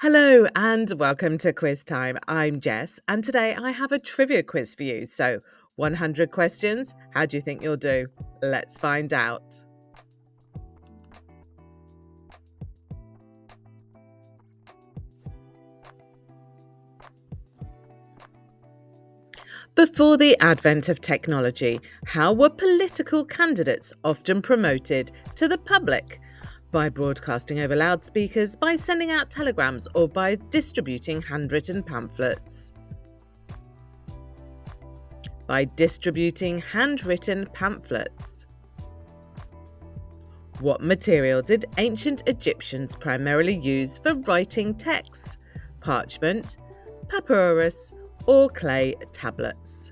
Hello and welcome to Quiz Time. I'm Jess, and today I have a trivia quiz for you. So, 100 questions. How do you think you'll do? Let's find out. Before the advent of technology, how were political candidates often promoted to the public? By broadcasting over loudspeakers, by sending out telegrams, or by distributing handwritten pamphlets? By distributing handwritten pamphlets. What material did ancient Egyptians primarily use for writing texts? Parchment, papyrus, or clay tablets?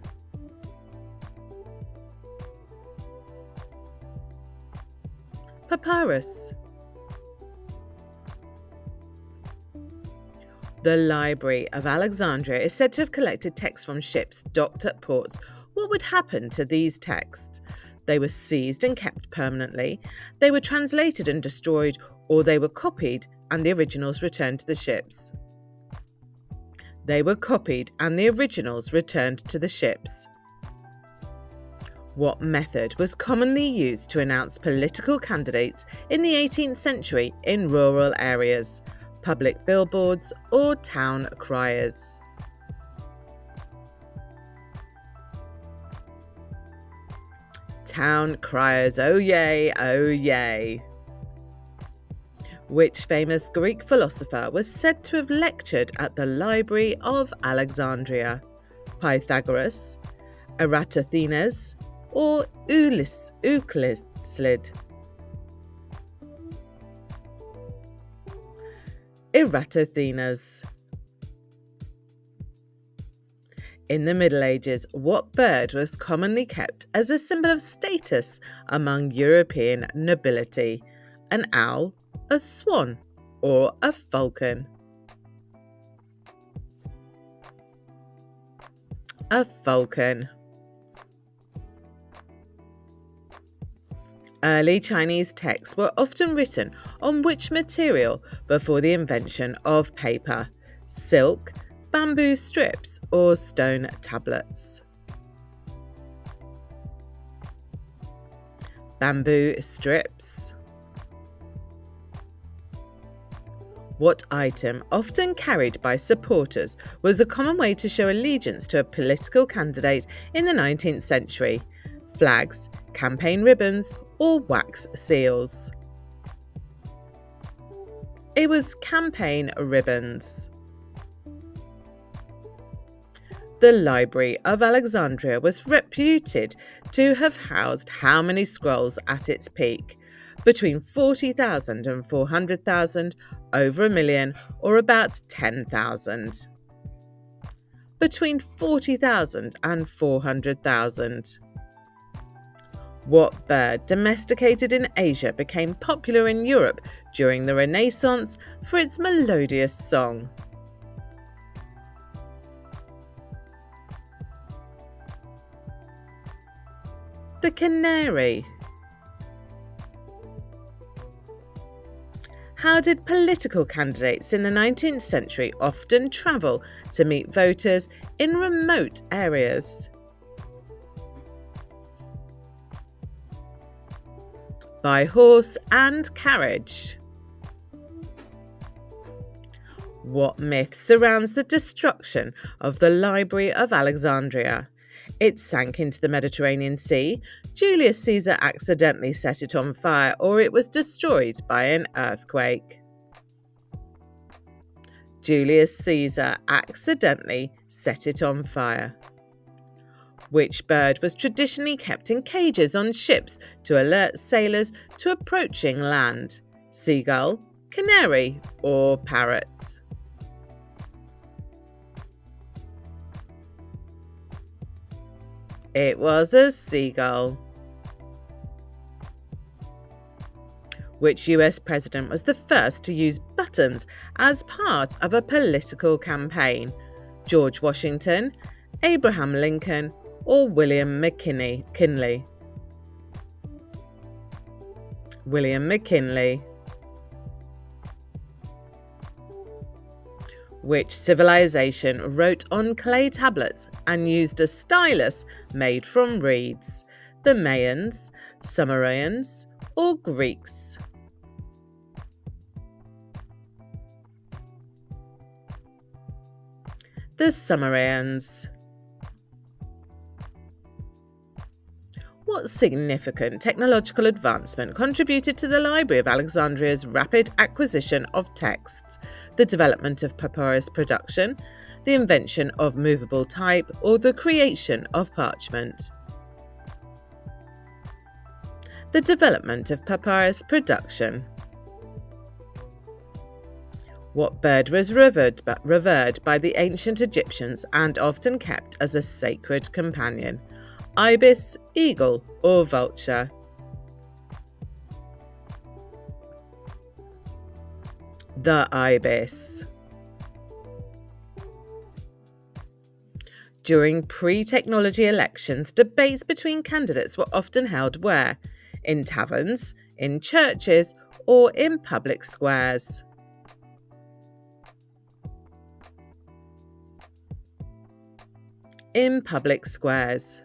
Papyrus. The Library of Alexandria is said to have collected texts from ships docked at ports. What would happen to these texts? They were seized and kept permanently, they were translated and destroyed, or they were copied and the originals returned to the ships. They were copied and the originals returned to the ships. What method was commonly used to announce political candidates in the 18th century in rural areas? Public billboards or town criers? Town criers, oh yay, oh yay. Which famous Greek philosopher was said to have lectured at the Library of Alexandria? Pythagoras, Eratosthenes, or Euclid? Eratosthenes. In the Middle Ages, what bird was commonly kept as a symbol of status among European nobility? An owl, a swan, or a falcon? A falcon. Early Chinese texts were often written on which material before the invention of paper? Silk, bamboo strips, or stone tablets? Bamboo strips. What item, often carried by supporters, was a common way to show allegiance to a political candidate in the 19th century? Flags, campaign ribbons, or wax seals? It was campaign ribbons. The Library of Alexandria was reputed to have housed how many scrolls at its peak? Between 40,000 and 400,000, over a million, or about 10,000? Between 40,000 and 400,000. What bird domesticated in Asia became popular in Europe during the Renaissance for its melodious song? The canary. How did political candidates in the 19th century often travel to meet voters in remote areas? By horse and carriage. What myth surrounds the destruction of the Library of Alexandria? It sank into the Mediterranean Sea, Julius Caesar accidentally set it on fire, or it was destroyed by an earthquake? Julius Caesar accidentally set it on fire. Which bird was traditionally kept in cages on ships to alert sailors to approaching land? Seagull, canary, or parrot? It was a seagull. Which US president was the first to use buttons as part of a political campaign? George Washington, Abraham Lincoln, or William McKinley? William McKinley. Which civilization wrote on clay tablets and used a stylus made from reeds? The Mayans, Sumerians, or Greeks? The Sumerians. What significant technological advancement contributed to the Library of Alexandria's rapid acquisition of texts, the development of papyrus production, the invention of movable type, or the creation of parchment? The development of papyrus production. What bird was revered by the ancient Egyptians and often kept as a sacred companion? Ibis, eagle, or vulture? The ibis. During pre-technology elections, debates between candidates were often held where? In taverns, in churches, or in public squares? In public squares.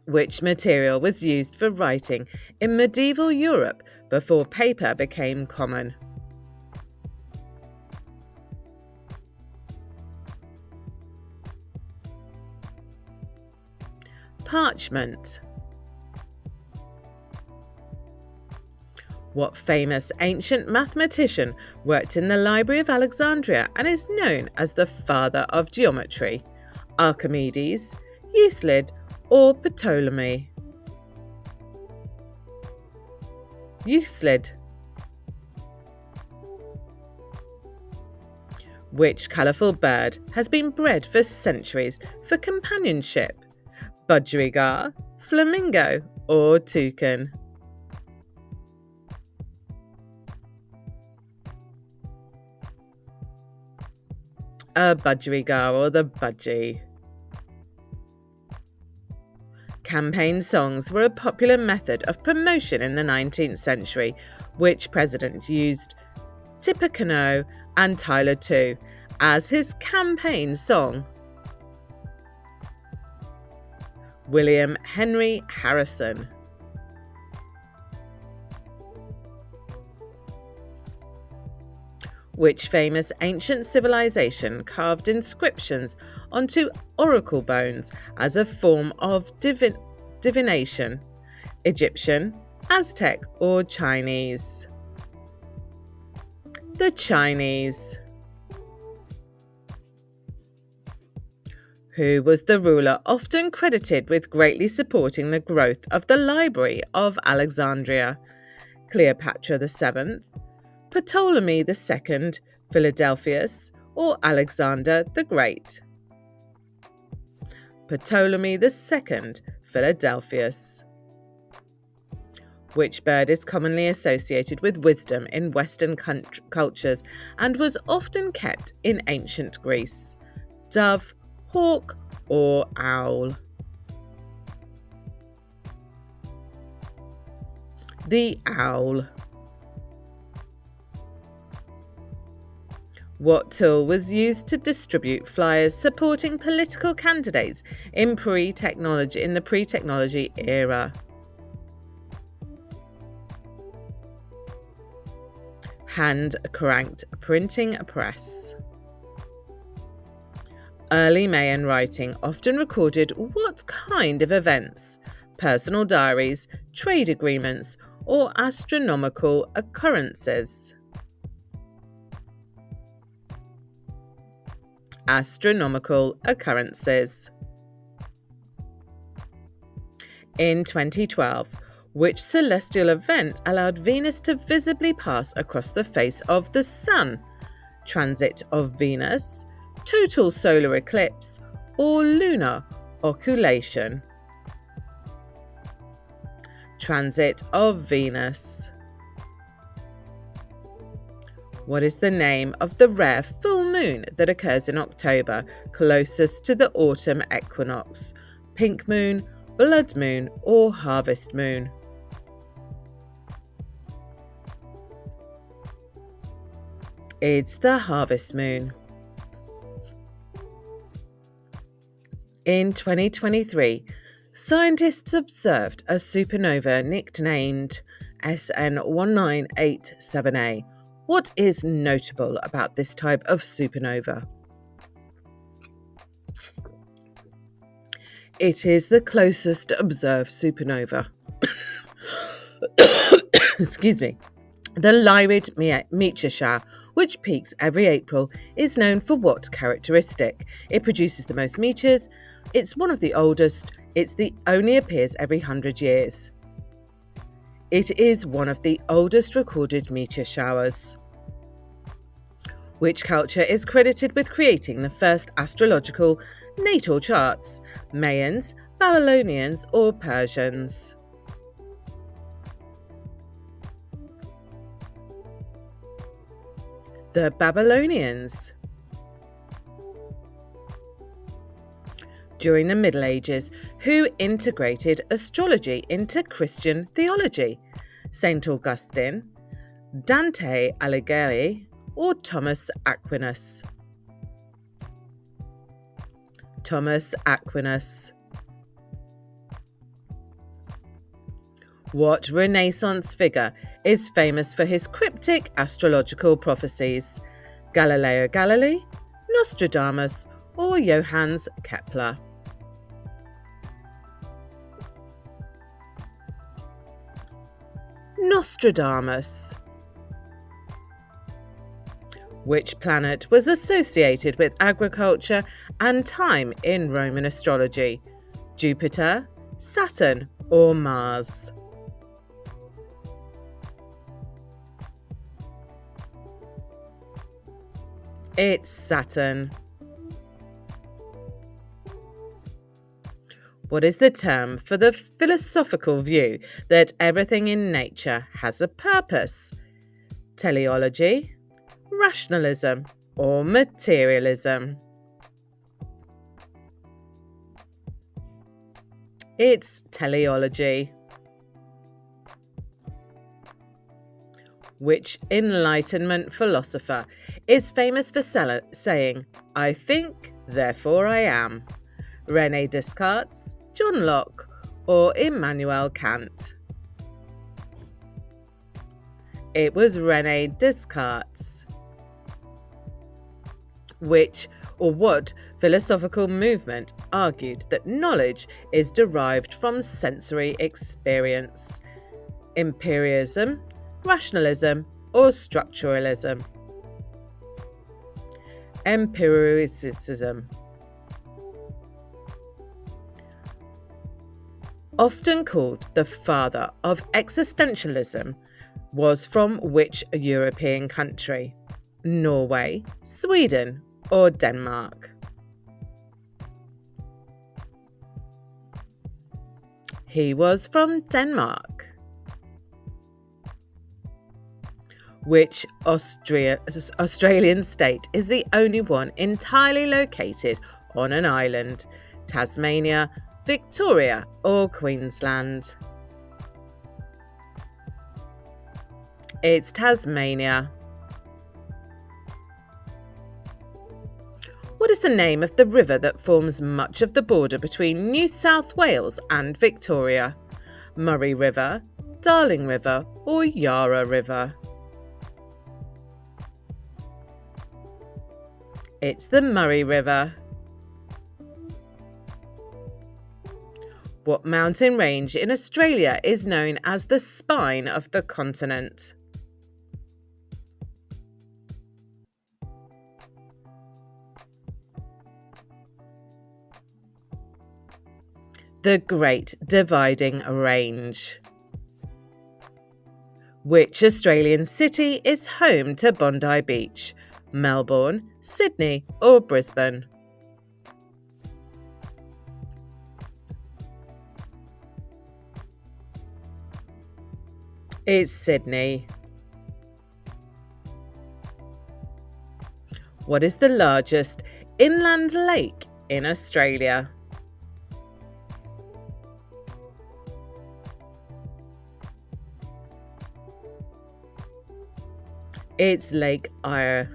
Which material was used for writing in medieval Europe before paper became common? Parchment. What famous ancient mathematician worked in the Library of Alexandria and is known as the father of geometry? Archimedes, Euclid, or Ptolemy? Euclid. Which colourful bird has been bred for centuries for companionship? Budgerigar, flamingo, or toucan? A budgerigar, or the budgie. Campaign songs were a popular method of promotion in the 19th century. Which president used Tippecanoe and Tyler 2 as his campaign song? William Henry Harrison. Which famous ancient civilization carved inscriptions onto oracle bones as a form of divination? Egyptian, Aztec, or Chinese? The Chinese. Who was the ruler often credited with greatly supporting the growth of the Library of Alexandria? Cleopatra VII, Ptolemy II, Philadelphus, or Alexander the Great? Ptolemy II, Philadelphus. Which bird is commonly associated with wisdom in Western cultures and was often kept in ancient Greece? Dove, hawk, or owl? The owl. What tool was used to distribute flyers supporting political candidates in the pre-technology era? Hand-cranked printing press. Early Mayan writing often recorded what kind of events? Personal diaries, trade agreements, or astronomical occurrences? Astronomical occurrences. In 2012, which celestial event allowed Venus to visibly pass across the face of the Sun? Transit of Venus, total solar eclipse, or lunar occultation? Transit of Venus. What is the name of the rare full moon that occurs in October closest to the autumn equinox? Pink moon, blood moon, or harvest moon? It's the harvest moon. In 2023, scientists observed a supernova nicknamed SN1987A. What is notable about this type of supernova? It is the closest observed supernova. Excuse me. The Lyrid meteor shower, which peaks every April, is known for what characteristic? It produces the most meteors. It's one of the oldest. Only appears every 100 years. It is one of the oldest recorded meteor showers. Which culture is credited with creating the first astrological natal charts? Mayans, Babylonians, or Persians? The Babylonians. During the Middle Ages, who integrated astrology into Christian theology? St. Augustine, Dante Alighieri, or Thomas Aquinas? Thomas Aquinas. What Renaissance figure is famous for his cryptic astrological prophecies? Galileo Galilei, Nostradamus, or Johannes Kepler? Nostradamus. Which planet was associated with agriculture and time in Roman astrology? Jupiter, Saturn, or Mars? It's Saturn. What is the term for the philosophical view that everything in nature has a purpose? Teleology, rationalism, or materialism? It's teleology. Which Enlightenment philosopher is famous for saying, "I think, therefore I am"? René Descartes, John Locke, or Immanuel Kant? It was René Descartes. What philosophical movement argued that knowledge is derived from sensory experience? Empiricism, rationalism, or structuralism? Empiricism. Often called the father of existentialism, was from which European country? Norway, Sweden, or Denmark? He was from Denmark. Which Australian state is the only one entirely located on an island? Tasmania, Victoria, or Queensland? It's Tasmania. What is the name of the river that forms much of the border between New South Wales and Victoria? Murray River, Darling River, or Yarra River? It's the Murray River. What mountain range in Australia is known as the spine of the continent? The Great Dividing Range. Which Australian city is home to Bondi Beach? Melbourne, Sydney, or Brisbane? It's Sydney. What is the largest inland lake in Australia? It's Lake Eyre.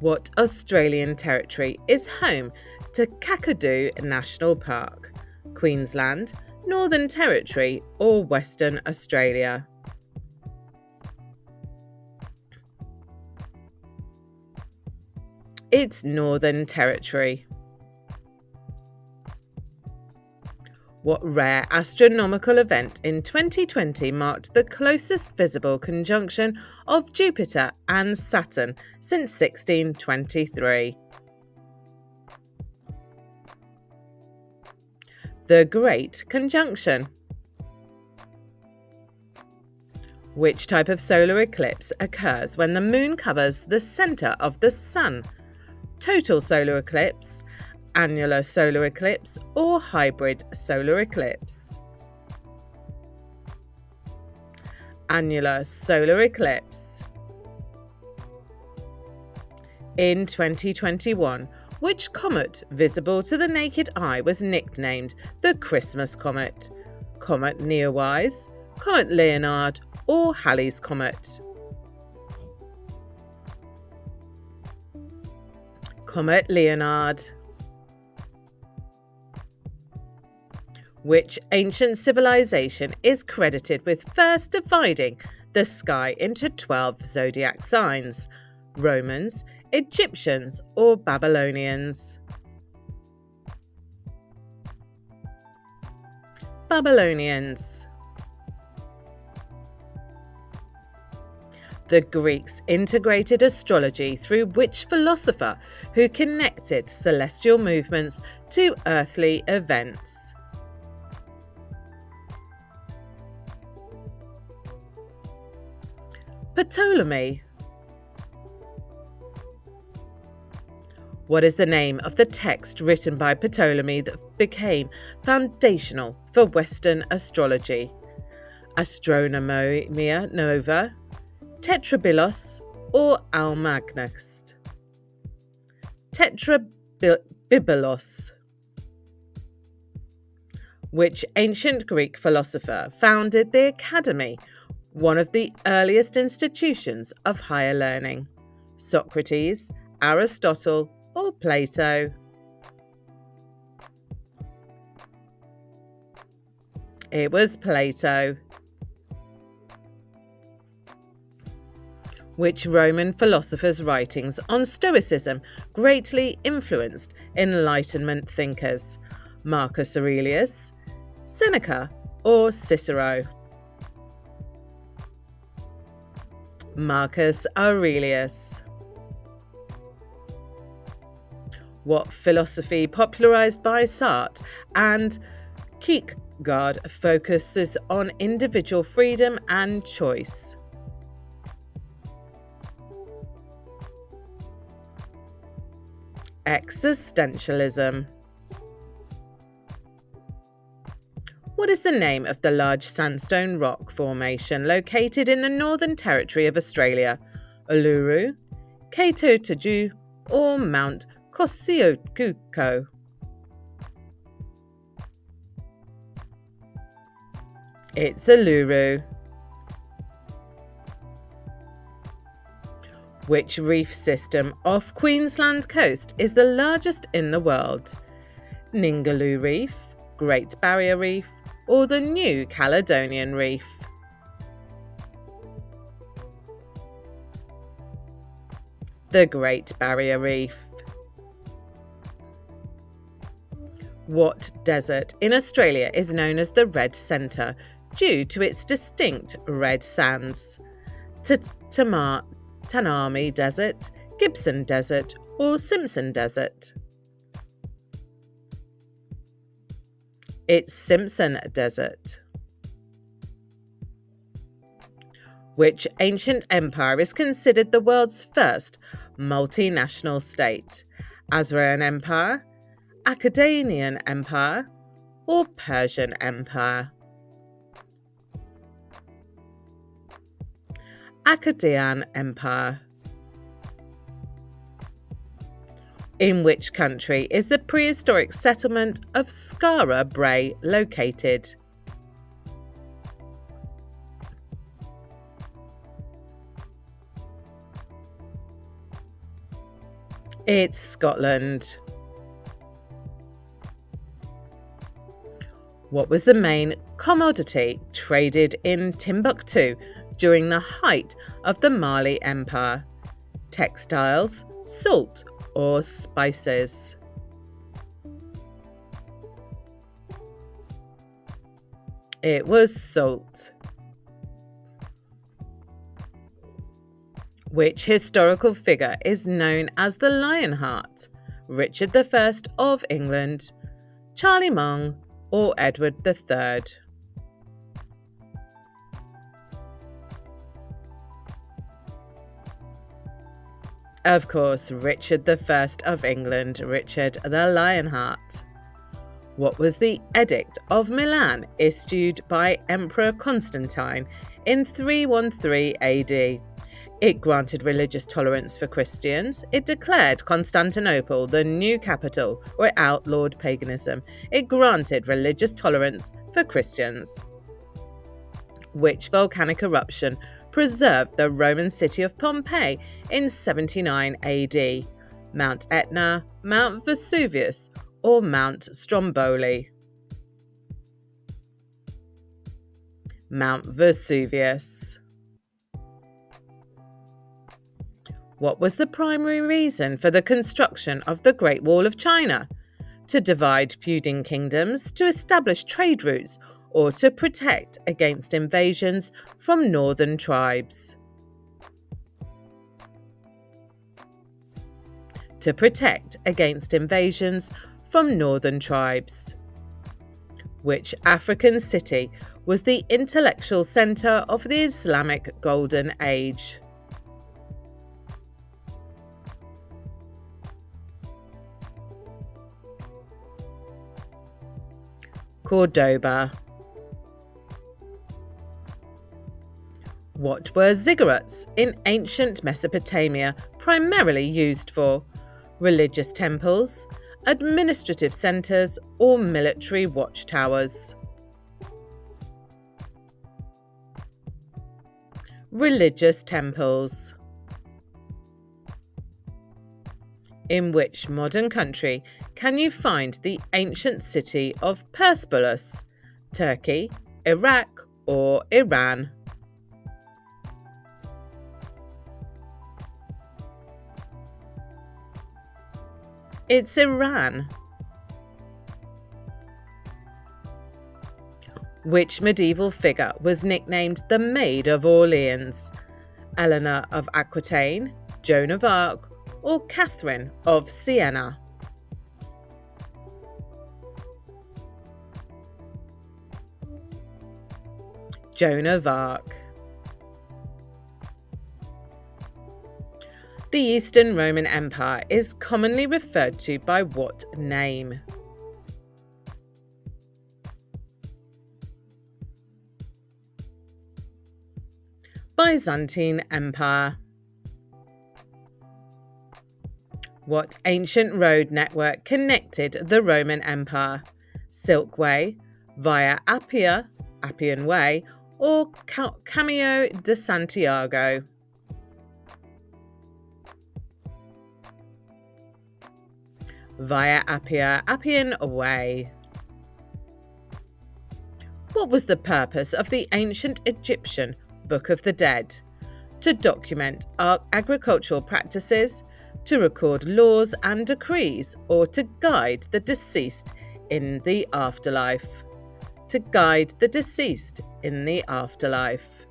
What Australian territory is home to Kakadu National Park? Queensland, Northern Territory, or Western Australia? It's Northern Territory. What rare astronomical event in 2020 marked the closest visible conjunction of Jupiter and Saturn since 1623? The Great Conjunction. Which type of solar eclipse occurs when the moon covers the centre of the sun? Total solar eclipse, annular solar eclipse, or hybrid solar eclipse? Annular solar eclipse. In 2021, which comet visible to the naked eye was nicknamed the Christmas Comet? Comet Neowise, Comet Leonard, or Halley's Comet? Comet Leonard. Which ancient civilization is credited with first dividing the sky into 12 zodiac signs? Romans, Egyptians, or Babylonians? Babylonians. The Greeks integrated astrology through which philosopher who connected celestial movements to earthly events? Ptolemy. What is the name of the text written by Ptolemy that became foundational for Western astrology? Astronomy Nova, Tetrabylos, or Almagest? Tetrabylos. Which ancient Greek philosopher founded the Academy, one of the earliest institutions of higher learning? Socrates, Aristotle, or Plato? It was Plato. Which Roman philosopher's writings on Stoicism greatly influenced Enlightenment thinkers? Marcus Aurelius, Seneca, or Cicero? Marcus Aurelius. What philosophy popularized by Sartre and Kierkegaard focuses on individual freedom and choice? Existentialism. What is the name of the large sandstone rock formation located in the Northern Territory of Australia? Uluru, Kato Taju, or Mount Kosciuszko? It's Uluru. Which reef system off Queensland coast is the largest in the world? Ningaloo Reef, Great Barrier Reef, or the New Caledonian Reef? The Great Barrier Reef. What desert in Australia is known as the Red Centre due to its distinct red sands? Tanami Desert, Gibson Desert, or Simpson Desert? It's Simpson Desert. Which ancient empire is considered the world's first multinational state? Azarian Empire, Akkadian Empire, or Persian Empire? Akkadian Empire. In which country is the prehistoric settlement of Skara Brae located? It's Scotland. What was the main commodity traded in Timbuktu during the height of the Mali Empire? Textiles, salt, or spices? It was salt. Which historical figure is known as the Lionheart? Richard I of England, Charlie Mung, or Edward III? Of course, Richard I of England, Richard the Lionheart. What was the Edict of Milan issued by Emperor Constantine in 313 AD? It granted religious tolerance for Christians. It declared Constantinople the new capital, or it outlawed paganism. It granted religious tolerance for Christians. Which volcanic eruption preserved the Roman city of Pompeii in 79 AD? Mount Etna, Mount Vesuvius, or Mount Stromboli? Mount Vesuvius. What was the primary reason for the construction of the Great Wall of China? To divide feuding kingdoms, to establish trade routes, or to protect against invasions from northern tribes? To protect against invasions from northern tribes. Which African city was the intellectual centre of the Islamic Golden Age? Cordoba. What were ziggurats in ancient Mesopotamia primarily used for? Religious temples, administrative centres, or military watchtowers? Religious temples. In which modern country can you find the ancient city of Persepolis? Turkey, Iraq, or Iran? It's Iran. Which medieval figure was nicknamed the Maid of Orleans? Eleanor of Aquitaine, Joan of Arc, or Catherine of Siena? Joan of Arc. The Eastern Roman Empire is commonly referred to by what name? Byzantine Empire. What ancient road network connected the Roman Empire? Silk Way, Via Appia, Appian Way, or Camino de Santiago? Via Appia, Appian Way. What was the purpose of the ancient Egyptian Book of the Dead? To document agricultural practices, to record laws and decrees, or to guide the deceased in the afterlife? To guide the deceased in the afterlife.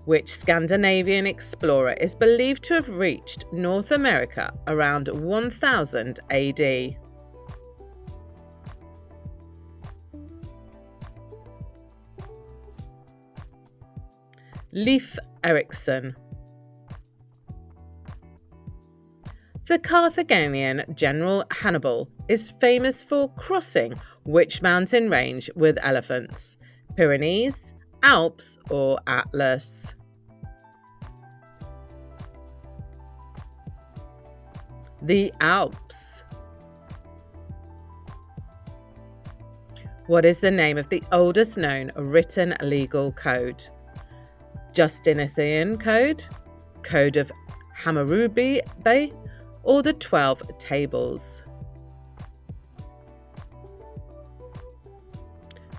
Which Scandinavian explorer is believed to have reached North America around 1000 AD? Leif Erikson. The Carthaginian general Hannibal is famous for crossing which mountain range with elephants? Pyrenees, Alps, or Atlas? The Alps. What is the name of the oldest known written legal code? Justinian Code, Code of Hammurabi, or the 12 Tables?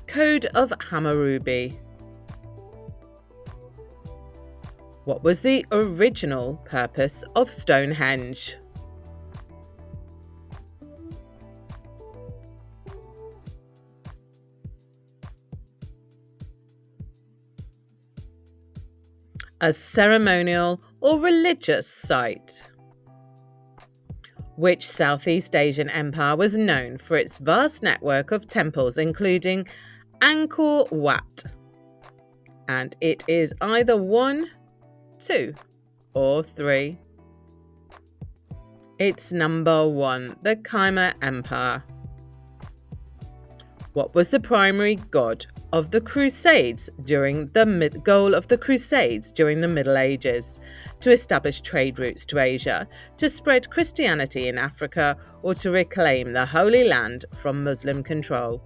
Code of Hammurabi. What was the original purpose of Stonehenge? A ceremonial or religious site? Which Southeast Asian empire was known for its vast network of temples, including Angkor Wat? And it is either 1, 2, or 3. It's number 1, the Khmer Empire. What was the primary god of the Crusades during the goal of the Crusades during the Middle Ages? To establish trade routes to Asia, to spread Christianity in Africa, or to reclaim the Holy Land from Muslim control?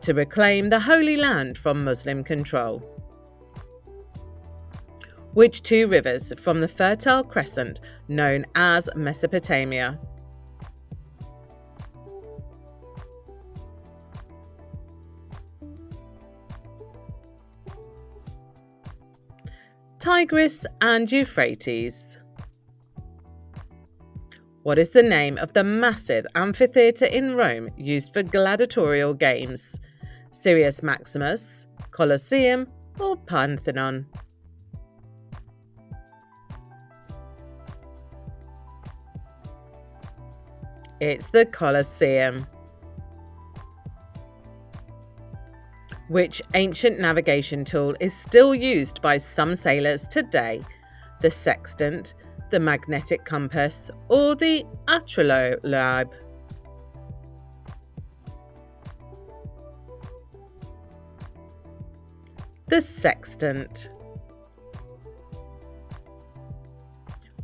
To reclaim the Holy Land from Muslim control. Which 2 rivers from the Fertile Crescent known as Mesopotamia? Tigris and Euphrates. What is the name of the massive amphitheatre in Rome used for gladiatorial games? Sirius Maximus, Colosseum, or Parthenon? It's the Colosseum. Which ancient navigation tool is still used by some sailors today? The sextant, the magnetic compass, or the astrolabe? The sextant.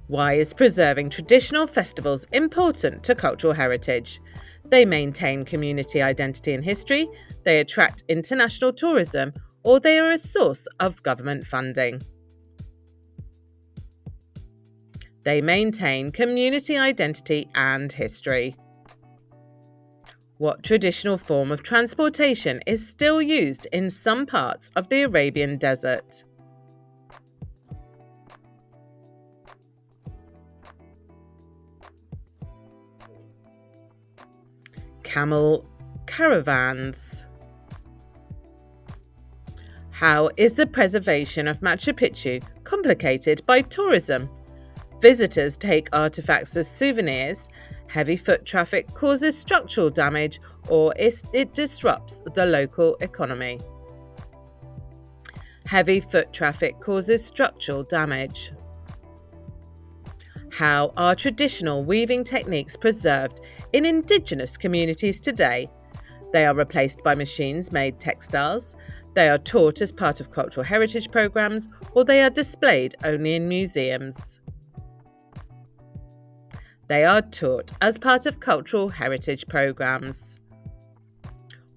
Why is preserving traditional festivals important to cultural heritage? They maintain community identity and history, they attract international tourism, or they are a source of government funding. They maintain community identity and history. What traditional form of transportation is still used in some parts of the Arabian Desert? Camel caravans. How is the preservation of Machu Picchu complicated by tourism? Visitors take artifacts as souvenirs, heavy foot traffic causes structural damage, or it disrupts the local economy. Heavy foot traffic causes structural damage. How are traditional weaving techniques preserved in Indigenous communities today? They are replaced by machines-made textiles, they are taught as part of cultural heritage programs, or they are displayed only in museums. They are taught as part of cultural heritage programs.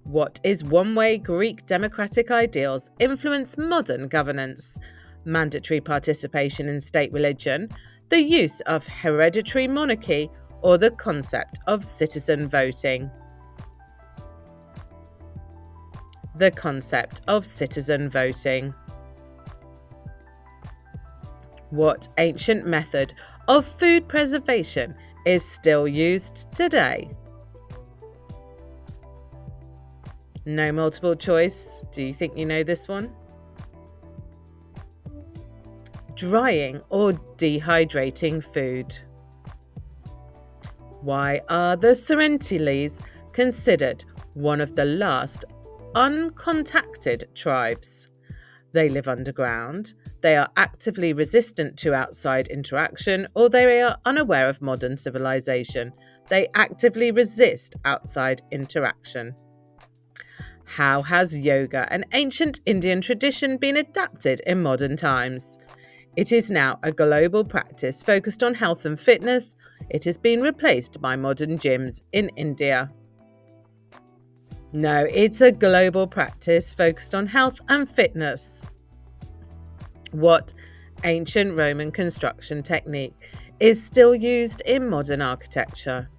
What is one way Greek democratic ideals influence modern governance? Mandatory participation in state religion, the use of hereditary monarchy, or the concept of citizen voting? The concept of citizen voting. What ancient method of food preservation is still used today? No multiple choice. Do you think you know this one? Drying or dehydrating food. Why are the Serentiles considered one of the last uncontacted tribes? They live underground, they are actively resistant to outside interaction, or they are unaware of modern civilization. They actively resist outside interaction. How has yoga, an ancient Indian tradition, been adapted in modern times? It is now a global practice focused on health and fitness. It has been replaced by modern gyms in India. No, it's a global practice focused on health and fitness. What ancient Roman construction technique is still used in modern architecture?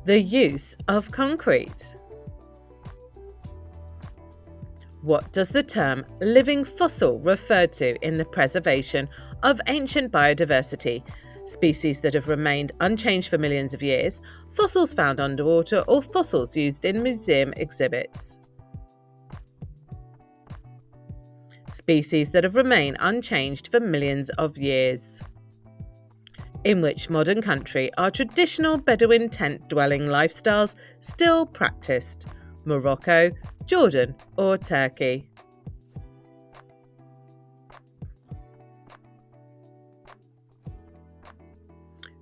The use of concrete. What does the term living fossil refer to in the preservation of ancient biodiversity? Species that have remained unchanged for millions of years, fossils found underwater, or fossils used in museum exhibits? Species that have remained unchanged for millions of years. In which modern country are traditional Bedouin tent-dwelling lifestyles still practiced? Morocco, Jordan, or Turkey?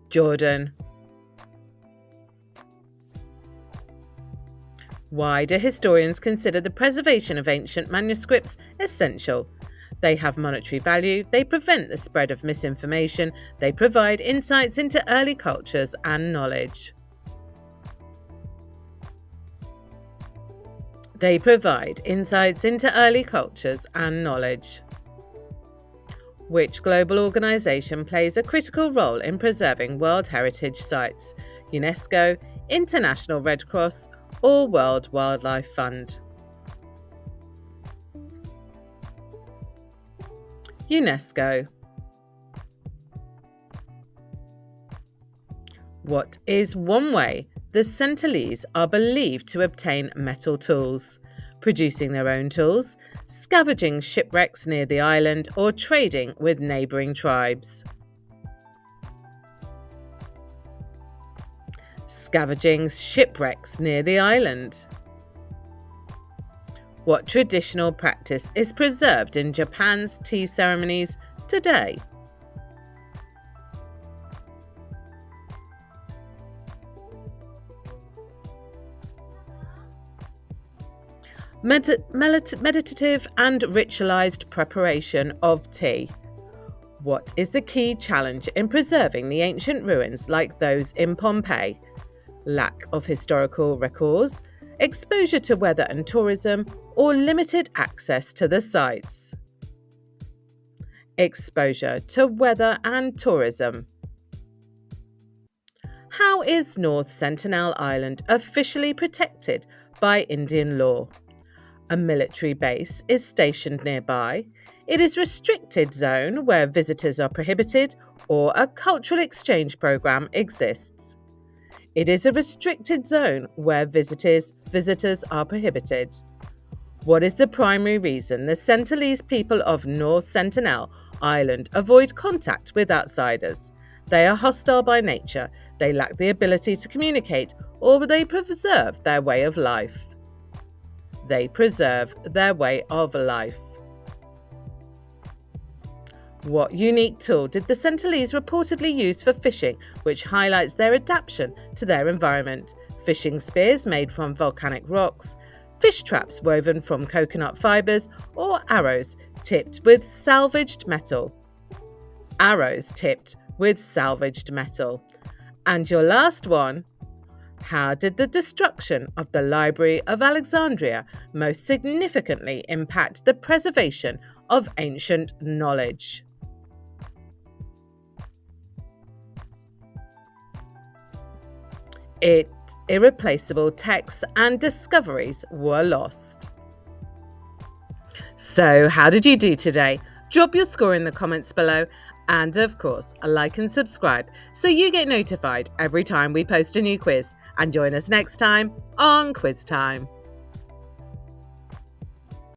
Jordan. Why do historians consider the preservation of ancient manuscripts essential? They have monetary value, they prevent the spread of misinformation, they provide insights into early cultures and knowledge. They provide insights into early cultures and knowledge. Which global organisation plays a critical role in preserving World Heritage Sites? UNESCO, International Red Cross, or World Wildlife Fund? UNESCO. What is one way the Sentinelese are believed to obtain metal tools? Producing their own tools, scavenging shipwrecks near the island, or trading with neighbouring tribes? Scavenging shipwrecks near the island. What traditional practice is preserved in Japan's tea ceremonies today? Meditative and ritualized preparation of tea. What is the key challenge in preserving the ancient ruins like those in Pompeii? Lack of historical records, exposure to weather and tourism, or limited access to the sites? Exposure to weather and tourism. How is North Sentinel Island officially protected by Indian law? A military base is stationed nearby. It is a restricted zone where visitors are prohibited, or a cultural exchange program exists. It is a restricted zone where visitors are prohibited. What is the primary reason the Sentinelese people of North Sentinel Island avoid contact with outsiders? They are hostile by nature, they lack the ability to communicate, or they preserve their way of life. They preserve their way of life. What unique tool did the Sentinelese reportedly use for fishing, which highlights their adaptation to their environment? Fishing spears made from volcanic rocks, fish traps woven from coconut fibres, or arrows tipped with salvaged metal? Arrows tipped with salvaged metal. And your last one, how did the destruction of the Library of Alexandria most significantly impact the preservation of ancient knowledge? Its irreplaceable texts and discoveries were lost. So, how did you do today? Drop your score in the comments below, and of course, like and subscribe so you get notified every time we post a new quiz. And join us next time on Quiz Time.